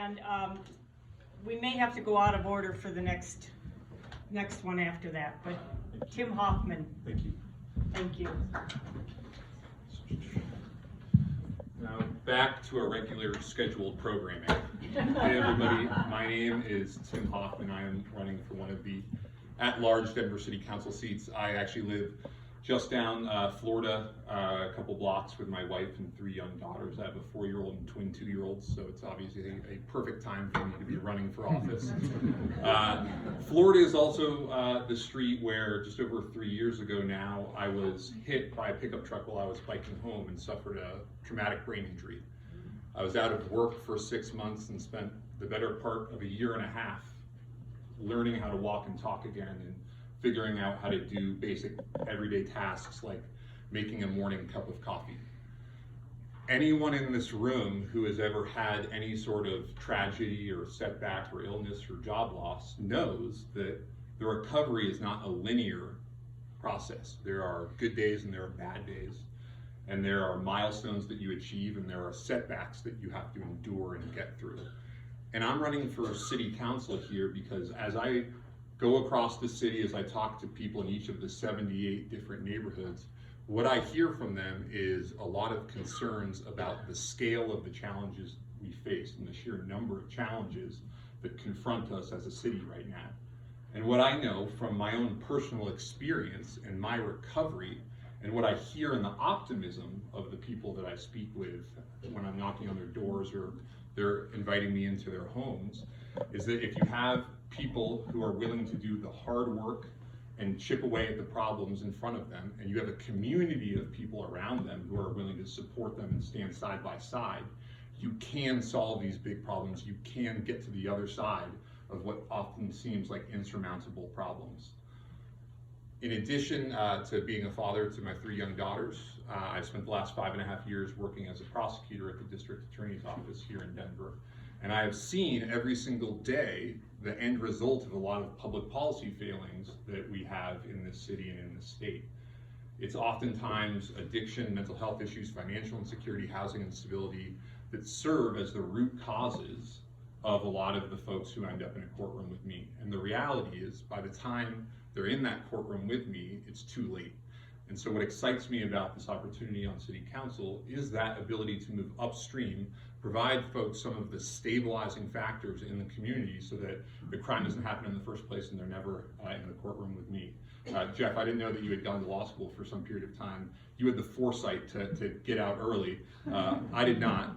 and we may have to go out of order for the next one after that, but Tim Hoffman. Thank you. Thank you. Now back to our regular scheduled programming. Hey everybody, my name is Tim Hoffman. I am running for one of the at-large Denver City Council seats. I actually live just down Florida, a couple blocks with my wife and 3 young daughters. I have a 4-year-old and twin 2-year-olds, so it's obviously a perfect time for me to be running for office. Florida is also the street where just over 3 years ago now, I was hit by a pickup truck while I was biking home and suffered a traumatic brain injury. I was out of work for 6 months and spent the better part of a year and a half learning how to walk and talk again and figuring out how to do basic everyday tasks like making a morning cup of coffee. Anyone in this room who has ever had any sort of tragedy or setback or illness or job loss knows that the recovery is not a linear process. There are good days and there are bad days, and there are milestones that you achieve and there are setbacks that you have to endure and get through. And I'm running for city council here because as I go across the city, as I talk to people in each of the 78 different neighborhoods, what I hear from them is a lot of concerns about the scale of the challenges we face and the sheer number of challenges that confront us as a city right now. And what I know from my own personal experience and my recovery, and what I hear in the optimism of the people that I speak with when I'm knocking on their doors or they're inviting me into their homes, is that if you have people who are willing to do the hard work and chip away at the problems in front of them, and you have a community of people around them who are willing to support them and stand side by side, you can solve these big problems. You can get to the other side of what often seems like insurmountable problems. In addition to being a father to my 3 young daughters, I've spent the last 5.5 years working as a prosecutor at the district attorney's office here in Denver. And I have seen every single day the end result of a lot of public policy failings that we have in this city and in this state. It's oftentimes addiction, mental health issues, financial insecurity, housing instability that serve as the root causes of a lot of the folks who end up in a courtroom with me. And the reality is, by the time they're in that courtroom with me, it's too late. And so what excites me about this opportunity on City Council is that ability to move upstream, provide folks some of the stabilizing factors in the community so that the crime doesn't happen in the first place and they're never in the courtroom with me. Jeff, I didn't know that you had gone to law school for some period of time. You had the foresight to get out early. I did not.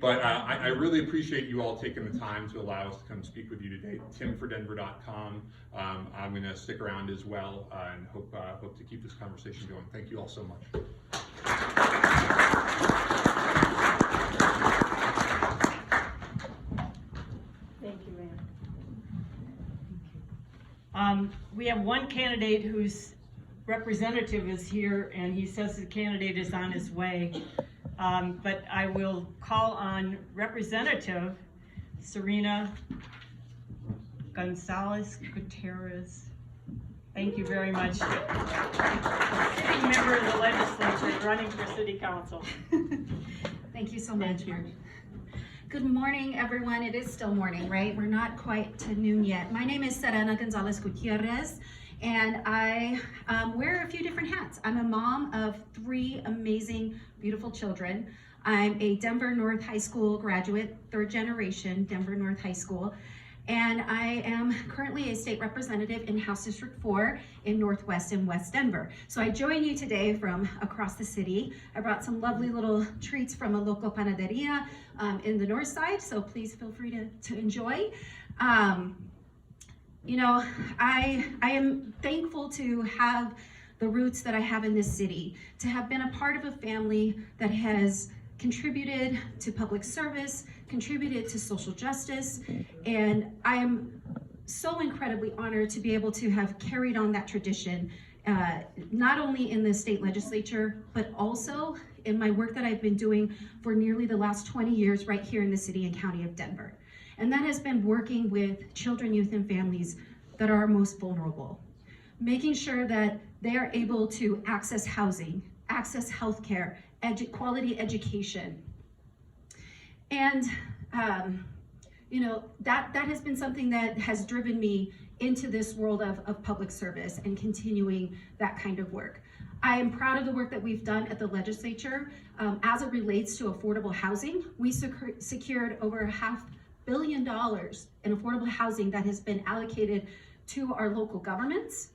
But I really appreciate you all taking the time to allow us to come speak with you today. timfordenver.com. I'm going to stick around as well and hope to keep this conversation going. Thank you all so much. Thank you, Ann. We have one candidate whose representative is here, and he says the candidate is on his way. But I will call on Representative Serena Gonzales-Gutierrez. Thank you very much. Sitting member of the legislature running for city council. Thank you so much. Good morning, everyone. It is still morning, right? We're not quite to noon yet. My name is Serena Gonzales-Gutierrez, and I wear a few different hats. I'm a mom of 3 amazing, beautiful children. I'm a Denver North High School graduate, 3rd generation Denver North High School. And I am currently a state representative in House District 4 in Northwest and West Denver. So I join you today from across the city. I brought some lovely little treats from a local panaderia in the north side, so please feel free to enjoy. You know, I am thankful to have the roots that I have in this city, to have been a part of a family that has contributed to public service, contributed to social justice, and I am so incredibly honored to be able to have carried on that tradition, not only in the state legislature, but also in my work that I've been doing for nearly the last 20 years right here in the city and county of Denver. And that has been working with children, youth, and families that are most vulnerable, making sure that they are able to access housing, access healthcare, quality education. And you know, that has been something that has driven me into this world of public service and continuing that kind of work. I am proud of the work that we've done at the legislature as it relates to affordable housing. We secured over $500 million in affordable housing that has been allocated to our local governments.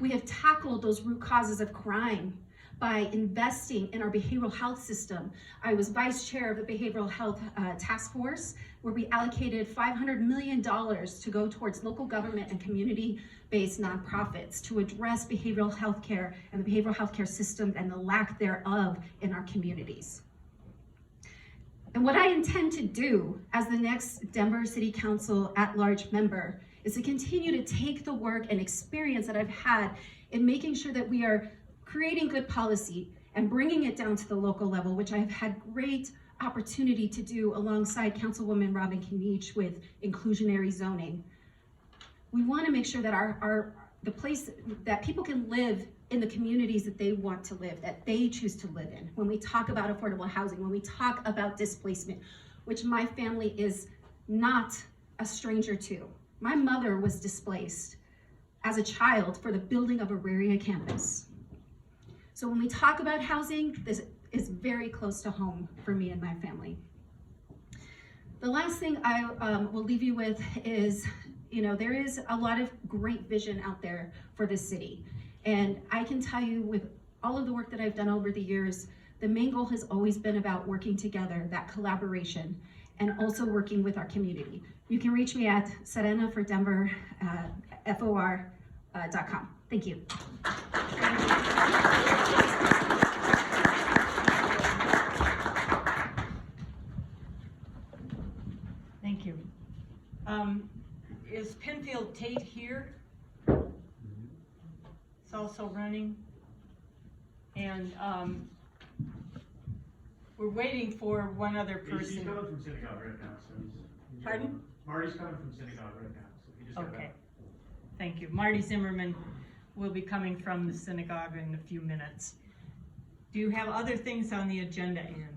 We have tackled those root causes of crime by investing in our behavioral health system. I was vice chair of the behavioral health task force, where we allocated $500 million to go towards local government and community-based nonprofits to address behavioral health care and the behavioral health care system and the lack thereof in our communities. And what I intend to do as the next Denver City Council at-large member is to continue to take the work and experience that I've had in making sure that we are creating good policy and bringing it down to the local level, which I've had great opportunity to do alongside Councilwoman Robin Kinich with inclusionary zoning. We want to make sure that the place that people can live in the communities that they want to live, that they choose to live in. When we talk about affordable housing, when we talk about displacement, which my family is not a stranger to. My mother was displaced as a child for the building of Auraria campus. So when we talk about housing, this is very close to home for me and my family. The last thing I will leave you with is, you know, there is a lot of great vision out there for this city. And I can tell you, with all of the work that I've done over the years, the main goal has always been about working together, that collaboration, and also working with our community. You can reach me at serenafordenver.com. Thank you. Thank you. Is Penfield Tate here? It's also running. And we're waiting for one other person. He's coming from synagogue right now, so he's Pardon? Marty's coming from synagogue right now, so he just got Okay. back. Thank you. Marty Zimmerman will be coming from the synagogue in a few minutes. Do you have other things on the agenda, Ann?